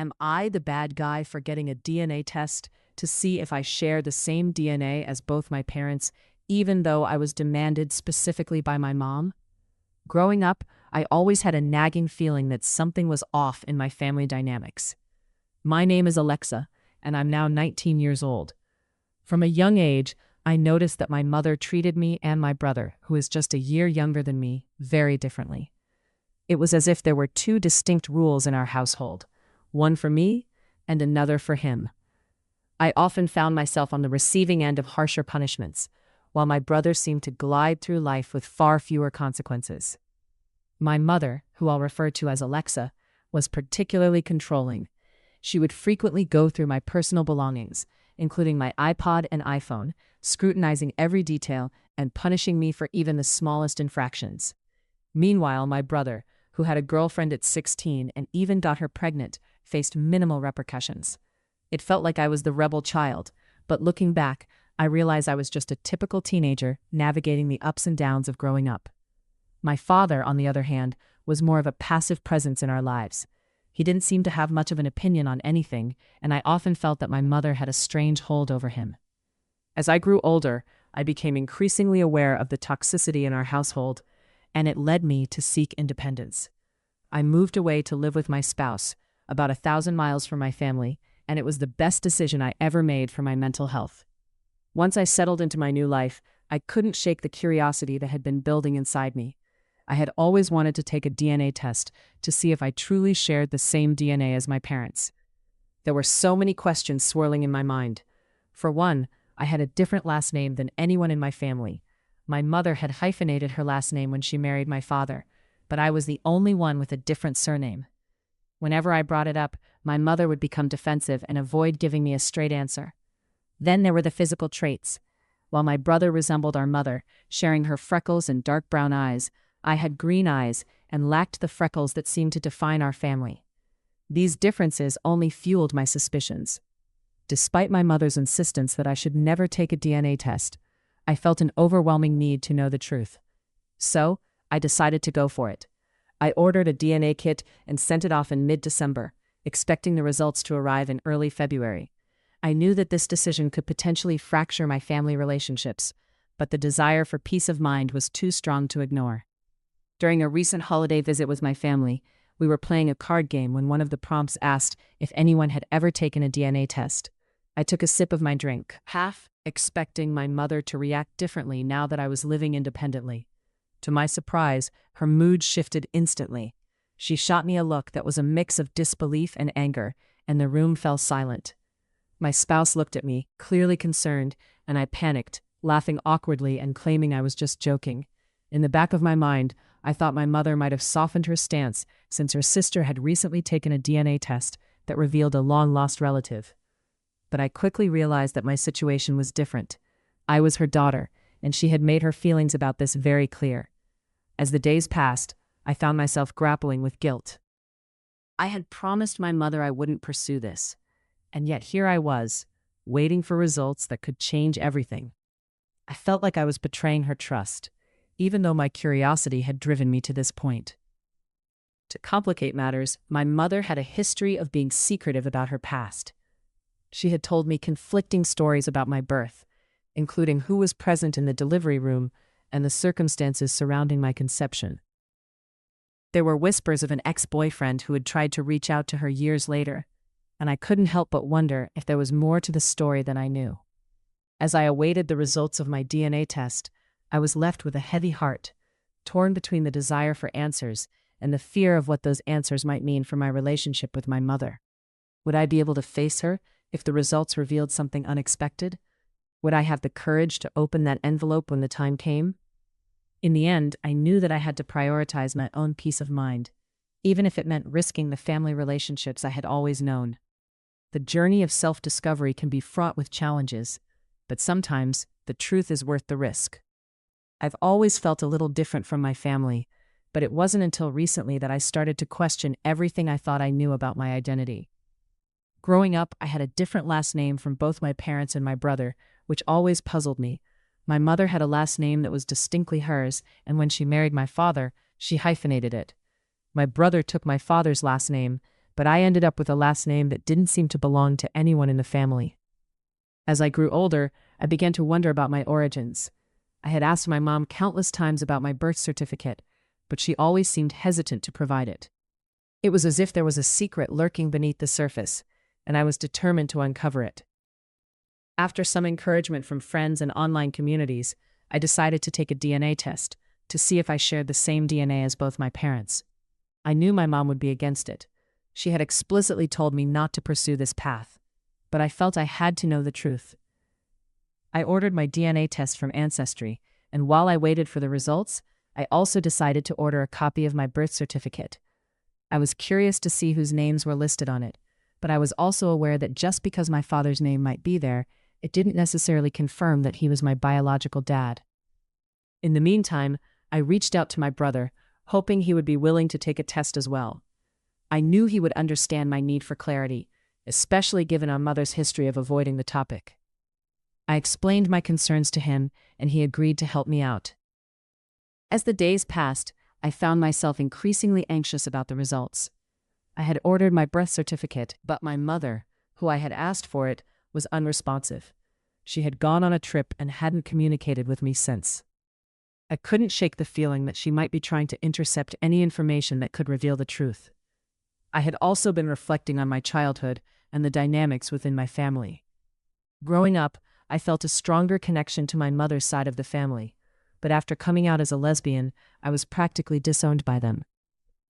Am I the bad guy for getting a DNA test to see if I share the same DNA as both my parents, even though I was demanded specifically by my mom? Growing up, I always had a nagging feeling that something was off in my family dynamics. My name is Alexa, and I'm now 19 years old. From a young age, I noticed that my mother treated me and my brother, who is just a year younger than me, very differently. It was as if there were two distinct rules in our household, one for me and another for him. I often found myself on the receiving end of harsher punishments, while my brother seemed to glide through life with far fewer consequences. My mother, who I'll refer to as Alexa, was particularly controlling. She would frequently go through my personal belongings, including my iPod and iPhone, scrutinizing every detail and punishing me for even the smallest infractions. Meanwhile, my brother, who had a girlfriend at 16 and even got her pregnant, faced minimal repercussions. It felt like I was the rebel child, but looking back, I realized I was just a typical teenager navigating the ups and downs of growing up. My father, on the other hand, was more of a passive presence in our lives. He didn't seem to have much of an opinion on anything, and I often felt that my mother had a strange hold over him. As I grew older, I became increasingly aware of the toxicity in our household, and it led me to seek independence. I moved away to live with my spouse, about 1,000 miles from my family, and it was the best decision I ever made for my mental health. Once I settled into my new life, I couldn't shake the curiosity that had been building inside me. I had always wanted to take a DNA test to see if I truly shared the same DNA as my parents. There were so many questions swirling in my mind. For one, I had a different last name than anyone in my family. My mother had hyphenated her last name when she married my father, but I was the only one with a different surname. Whenever I brought it up, my mother would become defensive and avoid giving me a straight answer. Then there were the physical traits. While my brother resembled our mother, sharing her freckles and dark brown eyes, I had green eyes and lacked the freckles that seemed to define our family. These differences only fueled my suspicions. Despite my mother's insistence that I should never take a DNA test, I felt an overwhelming need to know the truth. So, I decided to go for it. I ordered a DNA kit and sent it off in mid-December, expecting the results to arrive in early February. I knew that this decision could potentially fracture my family relationships, but the desire for peace of mind was too strong to ignore. During a recent holiday visit with my family, we were playing a card game when one of the prompts asked if anyone had ever taken a DNA test. I took a sip of my drink, half expecting my mother to react differently now that I was living independently. To my surprise, her mood shifted instantly. She shot me a look that was a mix of disbelief and anger, and the room fell silent. My spouse looked at me, clearly concerned, and I panicked, laughing awkwardly and claiming I was just joking. In the back of my mind, I thought my mother might have softened her stance since her sister had recently taken a DNA test that revealed a long-lost relative. But I quickly realized that my situation was different. I was her daughter, and she had made her feelings about this very clear. As the days passed, I found myself grappling with guilt. I had promised my mother I wouldn't pursue this, and yet here I was, waiting for results that could change everything. I felt like I was betraying her trust, even though my curiosity had driven me to this point. To complicate matters, my mother had a history of being secretive about her past. She had told me conflicting stories about my birth, including who was present in the delivery room and the circumstances surrounding my conception. There were whispers of an ex-boyfriend who had tried to reach out to her years later, and I couldn't help but wonder if there was more to the story than I knew. As I awaited the results of my DNA test, I was left with a heavy heart, torn between the desire for answers and the fear of what those answers might mean for my relationship with my mother. Would I be able to face her if the results revealed something unexpected? Would I have the courage to open that envelope when the time came? In the end, I knew that I had to prioritize my own peace of mind, even if it meant risking the family relationships I had always known. The journey of self-discovery can be fraught with challenges, but sometimes the truth is worth the risk. I've always felt a little different from my family, but it wasn't until recently that I started to question everything I thought I knew about my identity. Growing up, I had a different last name from both my parents and my brother, which always puzzled me. My mother had a last name that was distinctly hers, and when she married my father, she hyphenated it. My brother took my father's last name, but I ended up with a last name that didn't seem to belong to anyone in the family. As I grew older, I began to wonder about my origins. I had asked my mom countless times about my birth certificate, but she always seemed hesitant to provide it. It was as if there was a secret lurking beneath the surface, and I was determined to uncover it. After some encouragement from friends and online communities, I decided to take a DNA test to see if I shared the same DNA as both my parents. I knew my mom would be against it. She had explicitly told me not to pursue this path, but I felt I had to know the truth. I ordered my DNA test from Ancestry, and while I waited for the results, I also decided to order a copy of my birth certificate. I was curious to see whose names were listed on it, but I was also aware that just because my father's name might be there, it didn't necessarily confirm that he was my biological dad. In the meantime, I reached out to my brother, hoping he would be willing to take a test as well. I knew he would understand my need for clarity, especially given our mother's history of avoiding the topic. I explained my concerns to him, and he agreed to help me out. As the days passed, I found myself increasingly anxious about the results. I had ordered my birth certificate, but my mother, who I had asked for it, was unresponsive. She had gone on a trip and hadn't communicated with me since. I couldn't shake the feeling that she might be trying to intercept any information that could reveal the truth. I had also been reflecting on my childhood and the dynamics within my family. Growing up, I felt a stronger connection to my mother's side of the family, but after coming out as a lesbian, I was practically disowned by them.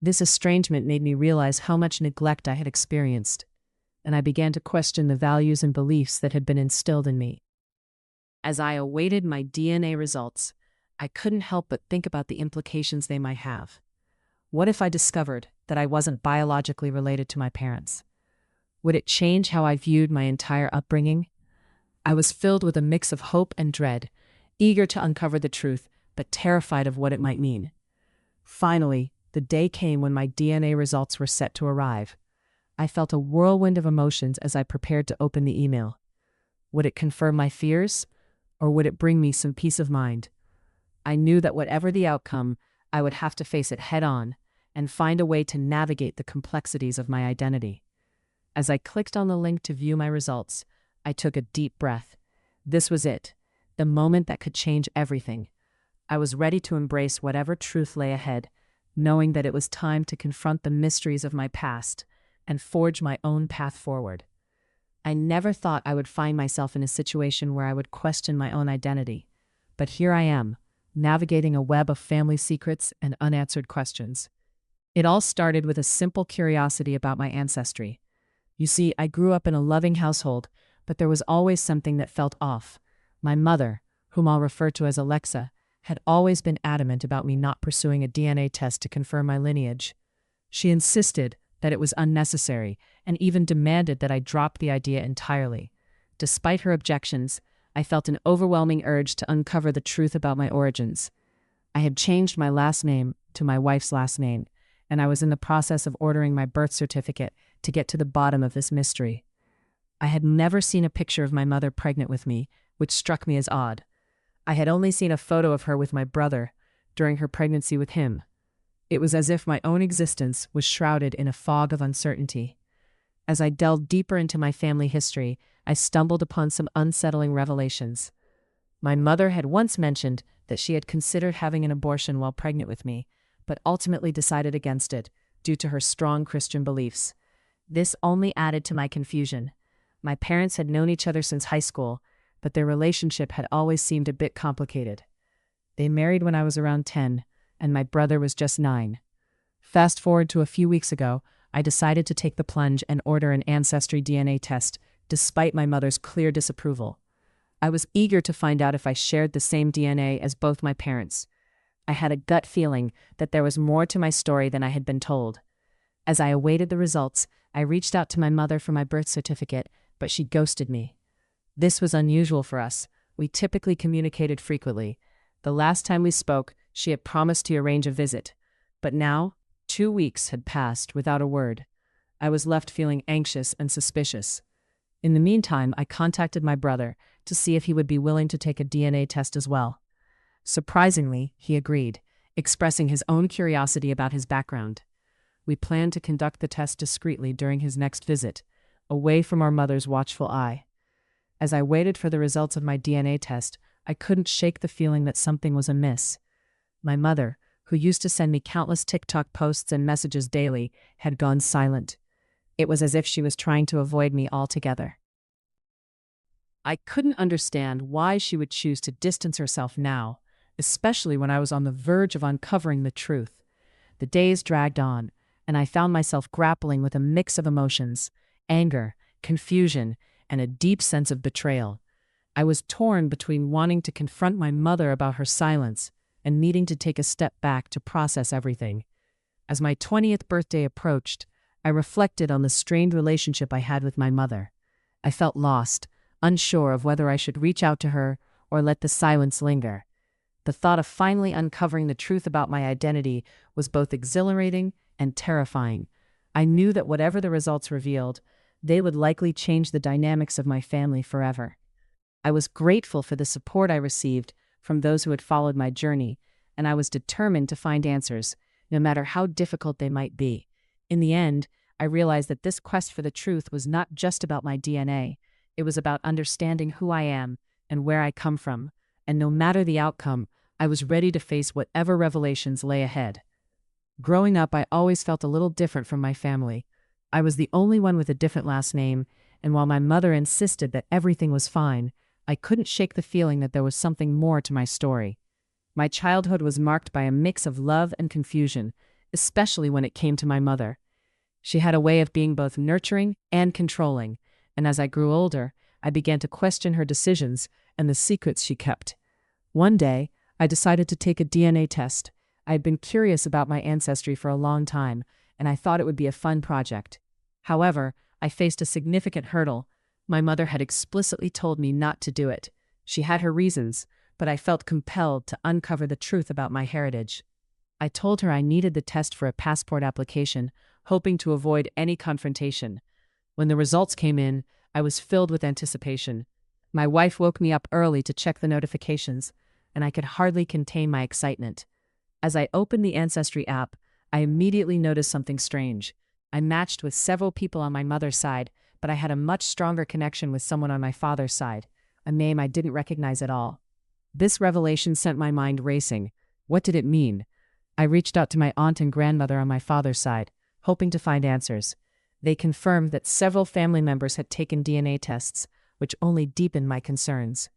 This estrangement made me realize how much neglect I had experienced, and I began to question the values and beliefs that had been instilled in me. As I awaited my DNA results, I couldn't help but think about the implications they might have. What if I discovered that I wasn't biologically related to my parents? Would it change how I viewed my entire upbringing? I was filled with a mix of hope and dread, eager to uncover the truth, but terrified of what it might mean. Finally, the day came when my DNA results were set to arrive. I felt a whirlwind of emotions as I prepared to open the email. Would it confirm my fears, or would it bring me some peace of mind? I knew that whatever the outcome, I would have to face it head-on and find a way to navigate the complexities of my identity. As I clicked on the link to view my results, I took a deep breath. This was it, the moment that could change everything. I was ready to embrace whatever truth lay ahead, knowing that it was time to confront the mysteries of my past and forge my own path forward. I never thought I would find myself in a situation where I would question my own identity, but here I am, navigating a web of family secrets and unanswered questions. It all started with a simple curiosity about my ancestry. You see, I grew up in a loving household, but there was always something that felt off. My mother, whom I'll refer to as Alexa, had always been adamant about me not pursuing a DNA test to confirm my lineage. She insisted that it was unnecessary and even demanded that I drop the idea entirely. Despite her objections, I felt an overwhelming urge to uncover the truth about my origins. I had changed my last name to my wife's last name, and I was in the process of ordering my birth certificate to get to the bottom of this mystery. I had never seen a picture of my mother pregnant with me, which struck me as odd. I had only seen a photo of her with my brother during her pregnancy with him. It was as if my own existence was shrouded in a fog of uncertainty. As I delved deeper into my family history, I stumbled upon some unsettling revelations. My mother had once mentioned that she had considered having an abortion while pregnant with me, but ultimately decided against it due to her strong Christian beliefs. This only added to my confusion. My parents had known each other since high school, but their relationship had always seemed a bit complicated. They married when I was around 10, and my brother was just 9. Fast forward to a few weeks ago, I decided to take the plunge and order an Ancestry DNA test, despite my mother's clear disapproval. I was eager to find out if I shared the same DNA as both my parents. I had a gut feeling that there was more to my story than I had been told. As I awaited the results, I reached out to my mother for my birth certificate, but she ghosted me. This was unusual for us. We typically communicated frequently. The last time we spoke, she had promised to arrange a visit. But now, 2 weeks had passed without a word. I was left feeling anxious and suspicious. In the meantime, I contacted my brother to see if he would be willing to take a DNA test as well. Surprisingly, he agreed, expressing his own curiosity about his background. we planned to conduct the test discreetly during his next visit, away from our mother's watchful eye. As I waited for the results of my DNA test, I couldn't shake the feeling that something was amiss. My mother, who used to send me countless TikTok posts and messages daily, had gone silent. It was as if she was trying to avoid me altogether. I couldn't understand why she would choose to distance herself now, especially when I was on the verge of uncovering the truth. The days dragged on, and I found myself grappling with a mix of emotions: anger, confusion, and a deep sense of betrayal. I was torn between wanting to confront my mother about her silence and needing to take a step back to process everything. As my 20th birthday approached, I reflected on the strained relationship I had with my mother. I felt lost, unsure of whether I should reach out to her or let the silence linger. The thought of finally uncovering the truth about my identity was both exhilarating and terrifying. I knew that whatever the results revealed, they would likely change the dynamics of my family forever. I was grateful for the support I received from those who had followed my journey, and I was determined to find answers, no matter how difficult they might be. In the end, I realized that this quest for the truth was not just about my DNA. It was about understanding who I am and where I come from, and no matter the outcome, I was ready to face whatever revelations lay ahead. Growing up, I always felt a little different from my family. I was the only one with a different last name, and while my mother insisted that everything was fine, I couldn't shake the feeling that there was something more to my story. My childhood was marked by a mix of love and confusion, especially when it came to my mother. She had a way of being both nurturing and controlling, and as I grew older, I began to question her decisions and the secrets she kept. One day, I decided to take a DNA test. I had been curious about my ancestry for a long time, and I thought it would be a fun project. However, I faced a significant hurdle. My mother had explicitly told me not to do it. She had her reasons, but I felt compelled to uncover the truth about my heritage. I told her I needed the test for a passport application, hoping to avoid any confrontation. When the results came in, I was filled with anticipation. My wife woke me up early to check the notifications, and I could hardly contain my excitement. As I opened the Ancestry app, I immediately noticed something strange. I matched with several people on my mother's side, but I had a much stronger connection with someone on my father's side, a name I didn't recognize at all. This revelation sent my mind racing. What did it mean? I reached out to my aunt and grandmother on my father's side, hoping to find answers. They confirmed that several family members had taken DNA tests, which only deepened my concerns.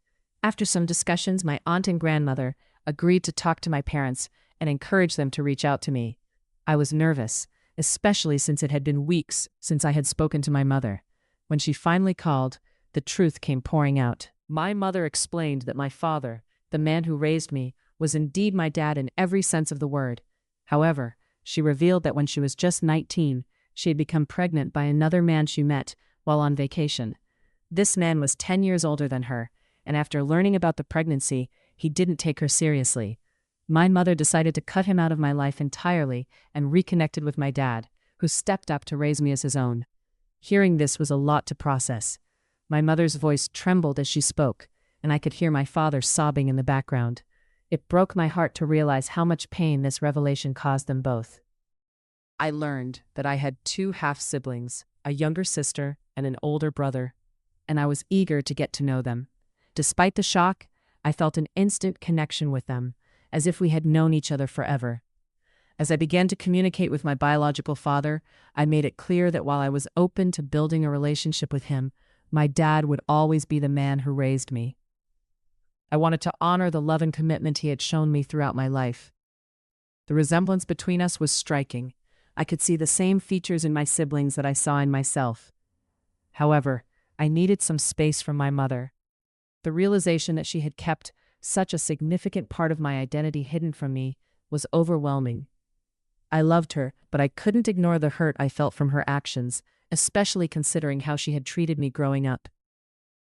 After some discussions, my aunt and grandmother agreed to talk to my parents and encourage them to reach out to me. I was nervous, especially since it had been weeks since I had spoken to my mother. When she finally called, the truth came pouring out. My mother explained that my father, the man who raised me, was indeed my dad in every sense of the word. However, she revealed that when she was just 19, she had become pregnant by another man she met while on vacation. This man was 10 years older than her, and after learning about the pregnancy, he didn't take her seriously. My mother decided to cut him out of my life entirely and reconnected with my dad, who stepped up to raise me as his own. Hearing this was a lot to process. My mother's voice trembled as she spoke, and I could hear my father sobbing in the background. It broke my heart to realize how much pain this revelation caused them both. I learned that I had 2 half-siblings, a younger sister and an older brother, and I was eager to get to know them. Despite the shock, I felt an instant connection with them, as if we had known each other forever. As I began to communicate with my biological father, I made it clear that while I was open to building a relationship with him, my dad would always be the man who raised me. I wanted to honor the love and commitment he had shown me throughout my life. The resemblance between us was striking. I could see the same features in my siblings that I saw in myself. However, I needed some space from my mother. The realization that she had kept such a significant part of my identity hidden from me was overwhelming. I loved her, but I couldn't ignore the hurt I felt from her actions, especially considering how she had treated me growing up.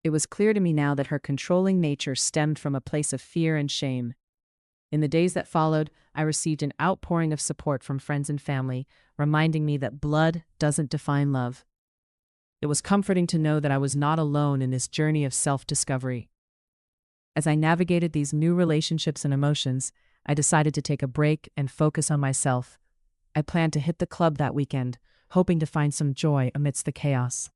It was clear to me now that her controlling nature stemmed from a place of fear and shame. In the days that followed, I received an outpouring of support from friends and family, reminding me that blood doesn't define love. It was comforting to know that I was not alone in this journey of self-discovery. As I navigated these new relationships and emotions, I decided to take a break and focus on myself. I planned to hit the club that weekend, hoping to find some joy amidst the chaos.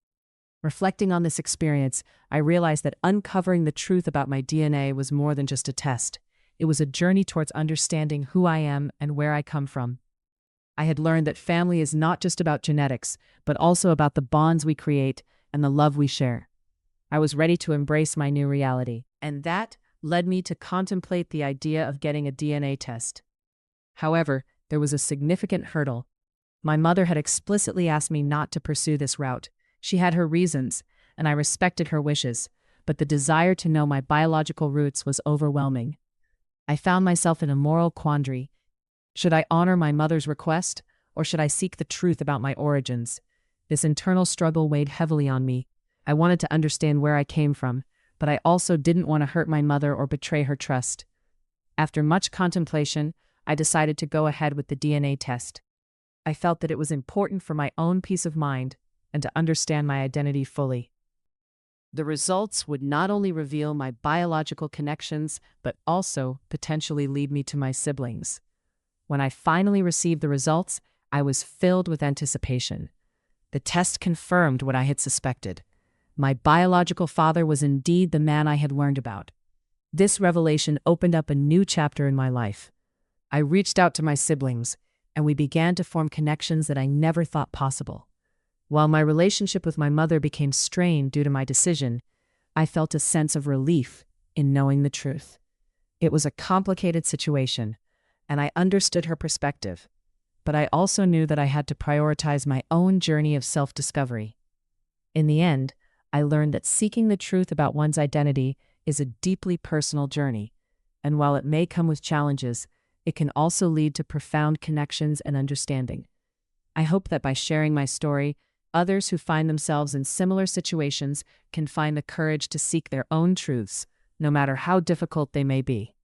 Reflecting on this experience, I realized that uncovering the truth about my DNA was more than just a test. It was a journey towards understanding who I am and where I come from. I had learned that family is not just about genetics, but also about the bonds we create and the love we share. I was ready to embrace my new reality, and that led me to contemplate the idea of getting a DNA test. However, there was a significant hurdle. My mother had explicitly asked me not to pursue this route. She had her reasons, and I respected her wishes, but the desire to know my biological roots was overwhelming. I found myself in a moral quandary. Should I honor my mother's request, or should I seek the truth about my origins? This internal struggle weighed heavily on me. I wanted to understand where I came from, but I also didn't want to hurt my mother or betray her trust. After much contemplation, I decided to go ahead with the DNA test. I felt that it was important for my own peace of mind and to understand my identity fully. The results would not only reveal my biological connections, but also potentially lead me to my siblings. When I finally received the results, I was filled with anticipation. The test confirmed what I had suspected. My biological father was indeed the man I had learned about. This revelation opened up a new chapter in my life. I reached out to my siblings, and we began to form connections that I never thought possible. While my relationship with my mother became strained due to my decision, I felt a sense of relief in knowing the truth. It was a complicated situation, and I understood her perspective, but I also knew that I had to prioritize my own journey of self-discovery. In the end, I learned that seeking the truth about one's identity is a deeply personal journey, and while it may come with challenges, it can also lead to profound connections and understanding. I hope that by sharing my story, others who find themselves in similar situations can find the courage to seek their own truths, no matter how difficult they may be.